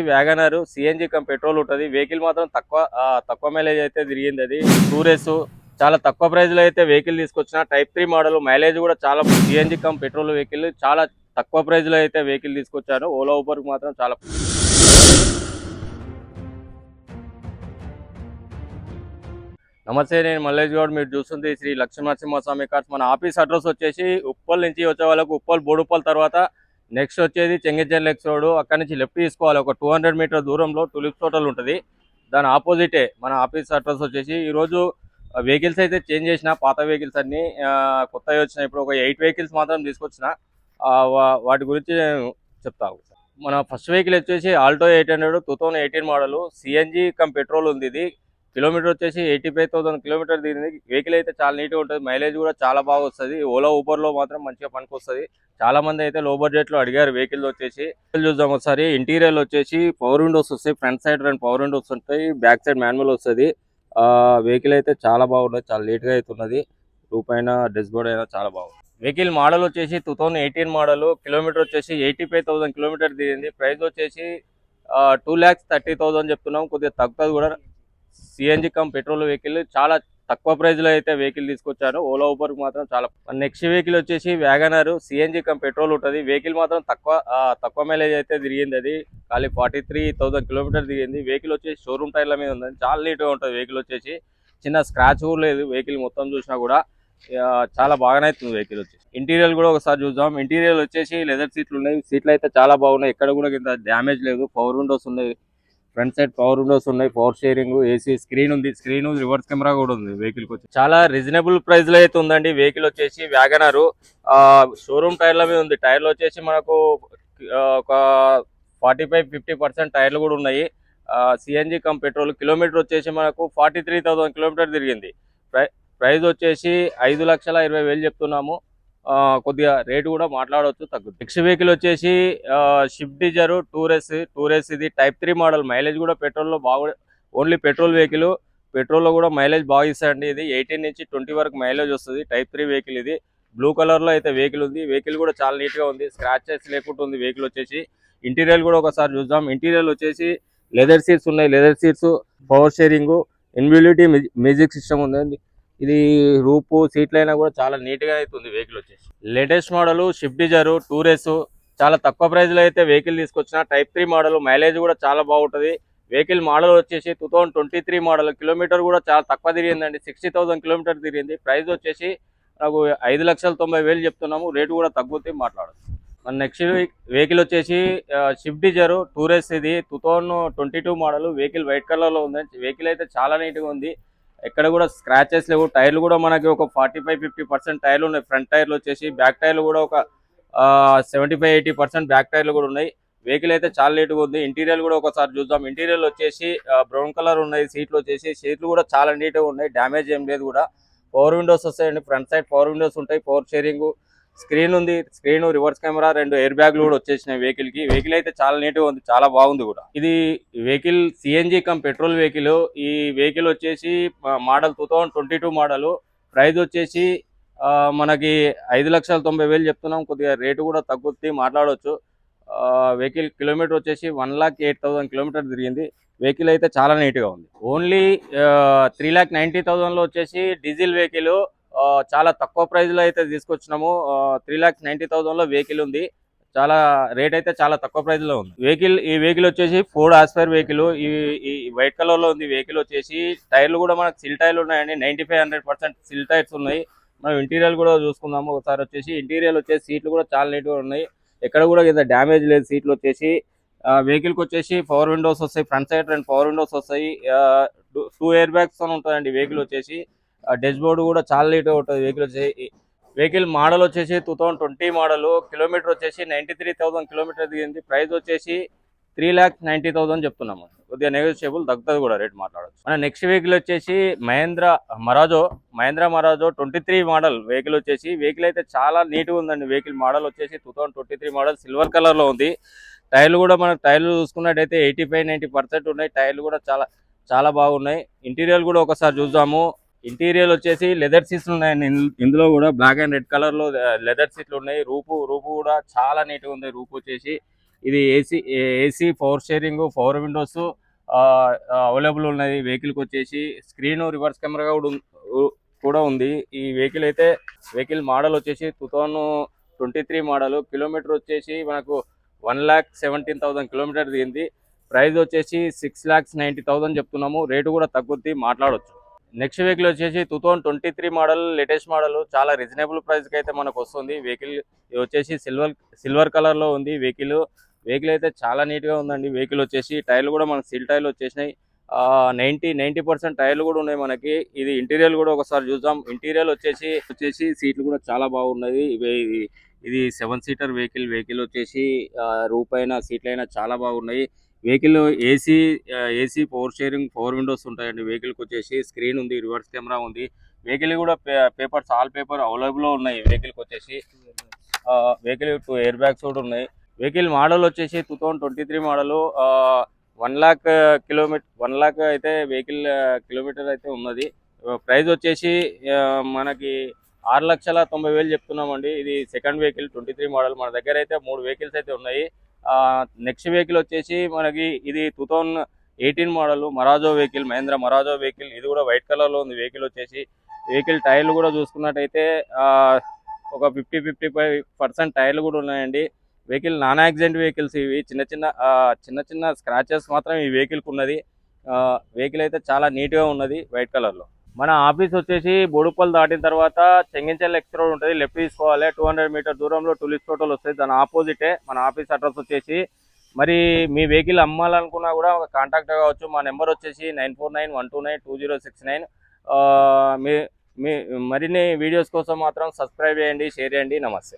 Wagon R CNG come petrol ఉంటుంది. Vehicle మాత్రం తక్కువ మైలేజ్ అయితే తిరిగింది. అది టూరేస్ చాలా తక్కువ ప్రైస్ లో అయితే వెహికల్ తీసుకొచ్చిన టైప్ 3 మోడల్. మైలేజ్ కూడా చాలా సిఎన్జి కమ్ పెట్రోల్ వెహికల్ చాలా తక్కువ ప్రైస్ లో అయితే వెహికల్ తీసుకొచ్చాను. ఓలా ఊబర్ మాత్రం చాలా. నమస్తే, నేను మల్లేష్ గౌడ్. మీరు చూస్తుంది శ్రీ లక్ష్మీనరసింహస్వామి కార్స్. మన ఆఫీస్ అడ్రస్ వచ్చేసి ఉప్పల్ నుంచి వచ్చే వాళ్ళకు ఉప్పల్ బోడుప్పల్ తర్వాత నెక్స్ట్ వచ్చేది చెంగిచెర్ల లెక్స్ రోడ్. అక్కడ నుంచి లెఫ్ట్ తీసుకోవాలి. ఒక 200 మీటర్ దూరంలో టులిప్స్ హోటల్ ఉంటుంది. దాని ఆపోజిటే మన ఆఫీస్ అడ్రస్ వచ్చేసి. ఈరోజు వెహికల్స్ అయితే చేంజ్ చేసిన, పాత వెహికల్స్ అన్ని కొత్తవి వచ్చినాయి. ఇప్పుడు ఒక 8 వెహికల్స్ మాత్రం తీసుకొచ్చిన. వాటి గురించి నేను చెప్తాను. మన ఫస్ట్ వెహికల్ వచ్చేసి Alto 800 2018 model CNG come petrol ఉంది. ఇది కిలోమీటర్ వచ్చేసి 85,000 కిలోమీటర్ దిగింది. వెహికల్ అయితే చాలా నీట్గా ఉంటుంది. మైలేజ్ కూడా చాలా బాగా వస్తుంది. ఓలా ఊబర్లో మాత్రం మంచిగా పనికి వస్తుంది. చాలా మంది అయితే లో బడ్జెట్లో అడిగారు వెహికల్ వచ్చేసి. చూద్దాం ఒకసారి. ఇంటీరియర్ వచ్చేసి పవర్ విండోస్ వస్తాయి. ఫ్రంట్ సైడ్ 2 పవర్ విండోస్ ఉంటాయి. బ్యాక్ సైడ్ మాన్యువల్ వస్తుంది. వెహికల్ అయితే చాలా బాగుంటుంది. చాలా నీట్గా అయితే ఉన్నది. రూప్ అయినా డ్రెస్ బోర్డ్ అయినా చాలా బాగుంది. వెహికల్ మోడల్ వచ్చేసి 2018 మోడల్. కిలోమీటర్ వచ్చేసి 85,000 కిలోమీటర్ దిగింది. ప్రైస్ వచ్చేసి 2,30,000 చెప్తున్నాం. కొద్దిగా తగ్గుతుంది కూడా. సిఎన్జి కమ్ పెట్రోల్ వెహికల్ చాలా తక్కువ ప్రైస్ లో అయితే వెహికల్ తీసుకొచ్చారు. ఓలా ఊబర్ మాత్రం చాలా. నెక్స్ట్ వెహికల్ వచ్చేసి వ్యాగనర్ సిఎన్జి కమ్ పెట్రోల్ ఉంటుంది. వెహికల్ మాత్రం తక్కువ మైలేజ్ అయితే తిరిగింది. అది ఖాళీ 43,000 కిలోమీటర్ దిగింది. వెహికల్ వచ్చేసి షోరూమ్ టైర్ల మీద ఉంది. చాలా నీట్గా ఉంటుంది. వెహికల్ వచ్చేసి చిన్న స్క్రాచ్ కూడా లేదు. వెహికల్ మొత్తం చూసినా కూడా చాలా బాగానే అవుతుంది. వెహికల్ వచ్చేసి ఇంటీరియర్ కూడా ఒకసారి చూద్దాం. ఇంటీరియర్ వచ్చేసి లెదర్ సీట్లు ఉన్నాయి. సీట్లు అయితే చాలా బాగున్నాయి. ఎక్కడ కూడా ఇంత డ్యామేజ్ లేదు. పవర్ విండోస్ ఉన్నాయి. ఫ్రంట్ సైడ్ పవర్ విండోస్ ఉన్నాయి. పవర్ షేరింగ్, ఏసీ, స్క్రీన్ ఉంది. స్క్రీన్ రివర్స్ కెమెరా కూడా ఉంది. వెహికల్ వచ్చి చాలా రీజనబుల్ ప్రైస్ లో అయితే ఉందండి. వెహికల్ వచ్చేసి వ్యాగనర్ షోరూమ్ టైర్ల మీద ఉంది. టైర్లు వచ్చేసి మనకు ఒక 45-50% టైర్లు కూడా ఉన్నాయి. CNG come petrol. కిలోమీటర్ వచ్చేసి మనకు 43,000 కిలోమీటర్ తిరిగింది. ప్రైస్ వచ్చేసి 5,20,000 చెప్తున్నాము. కొద్దిగా రేటు కూడా మాట్లాడవచ్చు, తగ్గుతుంది. నెక్స్ట్ వెహికల్ వచ్చేసి షిఫ్ట్ డిజైర్ టూరెస్ ఇది టైప్ 3 మోడల్. మైలేజ్ కూడా పెట్రోల్లో బాగా, ఓన్లీ పెట్రోల్ వెహికల్. పెట్రోల్లో కూడా మైలేజ్ బాగా ఇస్తాయండి. ఇది 18 నుంచి 20 వరకు మైలేజ్ వస్తుంది. టైప్ 3 వెహికల్ ఇది. బ్లూ కలర్ లో అయితే వెహికల్ ఉంది. వెహికల్ కూడా చాలా నీట్ గా ఉంది. స్క్రాచెస్ లేకుండా ఉంది వెహికల్ వచ్చేసి. ఇంటీరియర్ కూడా ఒకసారి చూద్దాం. ఇంటీరియర్ వచ్చేసి లెదర్ సీట్స్ ఉన్నాయి. Leather seats, power sharing, inbuilt music system ఉంది. ఇది రూపు సీట్లు అయినా కూడా చాలా నీట్ గా అవుతుంది వెహికల్ వచ్చేసి. లేటెస్ట్ మోడల్ షిఫ్ట్ డిజైర్ టూరెస్ చాలా తక్కువ ప్రైస్ లో అయితే వెహికల్ తీసుకొచ్చిన. Type 3 model. మైలేజ్ కూడా చాలా బాగుంటుంది. వెహికల్ మోడల్ వచ్చేసి 2023 మోడల్. కిలోమీటర్ కూడా చాలా తక్కువ తిరిగిందండి. 60,000 కిలోమీటర్ తిరిగింది. ప్రైస్ వచ్చేసి నాకు 5,90,000 చెప్తున్నాము. రేటు కూడా తగ్గుతుంది, మాట్లాడచ్చు. మన నెక్స్ట్ వెహికల్ వచ్చేసి షిఫ్ట్ డిజైర్ టూరెస్. ఇది 2022 మోడల్. వెహికల్ వైట్ కలర్ లో ఉంది. వెహికల్ అయితే చాలా నీట్ గా ఉంది. ఎక్కడ కూడా స్క్రాచెస్ లేవు. టైర్లు కూడా మనకి ఒక 45-50% టైర్లు ఉన్నాయి. ఫ్రంట్ టైర్లు వచ్చేసి. బ్యాక్ టైర్లు కూడా ఒక 75-80% బ్యాక్ టైర్లు కూడా ఉన్నాయి. వెహికల్ అయితే చాలా నీట్గా ఉంది. ఇంటీరియర్ కూడా ఒకసారి చూద్దాం. ఇంటీరియర్ వచ్చేసి బ్రౌన్ కలర్ ఉన్నాయి. సీట్లు వచ్చేసి సీట్లు కూడా చాలా నీట్గా ఉన్నాయి. డ్యామేజ్ ఏం లేదు కూడా. పవర్ విండోస్ వస్తాయండి. ఫ్రంట్ సైడ్ పవర్ విండోస్ ఉంటాయి. పవర్ షేరింగ్, స్క్రీన్ ఉంది. స్క్రీన్, రివర్స్ కెమెరా, 2 ఎయిర్ బ్యాగ్లు కూడా వచ్చేసినాయి వెహికల్ కి. వెహికల్ అయితే చాలా నీట్ గా ఉంది. చాలా బాగుంది కూడా. ఇది vehicle CNG come petrol vehicle. ఈ వెహికల్ వచ్చేసి మోడల్ 2022 మోడల్. ప్రైస్ వచ్చేసి మనకి 5,90,000 చెప్తున్నాం. కొద్దిగా రేటు కూడా తగ్గుద్ది, మాట్లాడవచ్చు. వెహికల్ కిలోమీటర్ వచ్చేసి 1,08,000 కిలోమీటర్ తిరిగింది. వెహికల్ అయితే చాలా నీట్ గా ఉంది. ఓన్లీ 3,90,000 లో వచ్చేసి డీజిల్ వెహికల్ చాలా తక్కువ ప్రైస్ లో అయితే తీసుకొచ్చినాము. 3,90,000 లో వెహికల్ ఉంది. చాలా రేట్ అయితే చాలా తక్కువ ప్రైస్ లో ఉంది. ఈ వెహికల్ వచ్చేసి ఫోర్డ్ ఆస్పైర్ వెహికల్. ఈ వైట్ కలర్ లో ఉంది వెహికల్ వచ్చేసి. టైర్లు కూడా మనకు సిల్ టైర్లు ఉన్నాయండి. 95-100% సిల్ టైర్స్ ఉన్నాయి. మనం ఇంటీరియర్ కూడా చూసుకుందాము ఒకసారి. వచ్చేసి ఇంటీరియర్ వచ్చేసి సీట్లు కూడా చాలా నీట్ గా ఉన్నాయి. ఎక్కడ కూడా ఇంత డ్యామేజ్ లేదు. సీట్లు వచ్చేసి వెహికల్ కి వచ్చేసి పవర్ విండోస్ వస్తాయి. ఫ్రంట్ సైడ్ 2 పవర్ విండోస్ వస్తాయి. 2 ఎయిర్ బ్యాగ్స్ తో ఉంటుందండి వెహికల్ వచ్చేసి. డాష్ బోర్డ్ కూడా చాలా నీట్ గా ఉంటుంది వెహికల్ వచ్చేసి. వెహికల్ మోడల్ వచ్చేసి 2020 మోడల్. కిలోమీటర్ వచ్చేసి 93,000 కిలోమీటర్ దిగింది. ప్రైస్ వచ్చేసి 3,90,000 చెప్తున్నాము. కొద్దిగా నెగోషియబుల్, తగ్గుతుంది కూడా, రేట్ మాట్లాడచ్చు. మన నెక్స్ట్ వెహికల్ వచ్చేసి మహేంద్ర మరాజో 23 మోడల్ వెహికల్ వచ్చేసి. వెహికల్ అయితే చాలా నీట్ గా ఉందండి. వెహికల్ మోడల్ వచ్చేసి 2023 మోడల్. సిల్వర్ కలర్ లో ఉంది. టైర్లు కూడా మనకు టైర్లు చూసుకున్నట్టయితే 85-90% ఉన్నాయి. టైర్లు కూడా చాలా చాలా బాగున్నాయి. ఇంటీరియర్ కూడా ఒకసారి చూద్దాము. ఇంటీరియర్ వచ్చేసి లెదర్ సీట్స్ ఉన్నాయండి. ఇందులో కూడా బ్లాక్ అండ్ రెడ్ కలర్ లో లెదర్ సీట్లు ఉన్నాయి. రూపు కూడా చాలా నీట్ గా ఉంది. రూపు వచ్చేసి ఇది ఏసీ 4 షేరింగ్ 4 విండోస్ అవైలబుల్ ఉన్నది. వెహికల్కి వచ్చేసి స్క్రీన్ రివర్స్ కెమెరా కూడా ఉంది. ఈ వెహికల్ మోడల్ వచ్చేసి 2023 మోడల్. కిలోమీటర్ వచ్చేసి మనకు 1,17,000 కిలోమీటర్ దిగింది. ప్రైస్ వచ్చేసి 6,90,000 చెప్తున్నాము. రేటు కూడా తగ్గుద్ది, మాట్లాడవచ్చు. నెక్స్ట్ వెహికల్ వచ్చేసి 2023 మోడల్, లేటెస్ట్ మోడల్. చాలా రీజనబుల్ ప్రైస్కి అయితే మనకు వస్తుంది. వెహికల్ వచ్చేసి సిల్వర్ కలర్లో ఉంది. వెహికల్ అయితే చాలా నీట్గా ఉందండి. వెహికల్ వచ్చేసి టైర్లు కూడా మనకు సీల్ టైర్లు వచ్చేసినాయి. 90% టైర్లు కూడా ఉన్నాయి మనకి. ఇది ఇంటీరియర్ కూడా ఒకసారి చూద్దాం. ఇంటీరియర్ వచ్చేసి సీట్లు కూడా చాలా బాగున్నది. ఇది 7 సీటర్ వెహికల్ వచ్చేసి రూప్ అయినా సీట్లు అయినా చాలా బాగున్నాయి. వెహికల్ ఏసీ 4 షేరింగ్ 4 విండోస్ ఉంటాయండి. వెహికల్కి వచ్చేసి స్క్రీన్ ఉంది, రివర్స్ కెమెరా ఉంది. వెహికల్ కూడా పేపర్స్ ఆల్ పేపర్ అవైలబుల్లో ఉన్నాయి. వెహికల్కి వచ్చేసి వెహికల్ 2 ఎయిర్ బ్యాగ్స్ కూడా ఉన్నాయి. వెహికల్ మోడల్ వచ్చేసి 2023 మోడల్. 1 లాక్ అయితే వెహికల్ కిలోమీటర్ అయితే ఉన్నది. ప్రైస్ వచ్చేసి మనకి 6,90,000 చెప్తున్నామండి. ఇది సెకండ్ వెహికల్ 23 మోడల్. మన దగ్గర అయితే 3 వెహికల్స్ అయితే ఉన్నాయి. నెక్స్ట్ వెహికల్ వచ్చేసి మనకి ఇది 2018 model Marazzo vehicle, Mahindra Marazzo vehicle. ఇది కూడా వైట్ కలర్లో ఉంది. వెహికల్ టైర్లు కూడా చూసుకున్నట్టయితే ఒక 50-55% టైర్లు కూడా ఉన్నాయండి. వెహికల్ నాన్ యాక్సిడెంట్ వెహికల్స్ ఇవి. చిన్న స్క్రాచెస్ మాత్రం ఈ వెహికల్కి ఉన్నది. వెహికల్ అయితే చాలా నీట్గా ఉన్నది వైట్ కలర్లో. మన ఆఫీస్ వచ్చేసి బోడుపల్ దాటిన తర్వాత చెంగిచెర్ల ఎక్స్ రోడ్ ఉంటుంది. లెఫ్ట్ తీసుకోవాలి. 200 మీటర్ దూరంలో టూలిస్ట్ హోటల్ వస్తుంది. దాని ఆపోజిటే మన ఆఫీస్ అడ్రస్ వచ్చేసి. మరి మీ వెహికల్ అమ్మాలనుకున్నా కూడా కాంటాక్ట్ కావచ్చు. మా నెంబర్ వచ్చేసి 9491292069. మీ మరిన్ని వీడియోస్ కోసం మాత్రం సబ్స్క్రైబ్ చేయండి, షేర్ చేయండి. నమస్తే.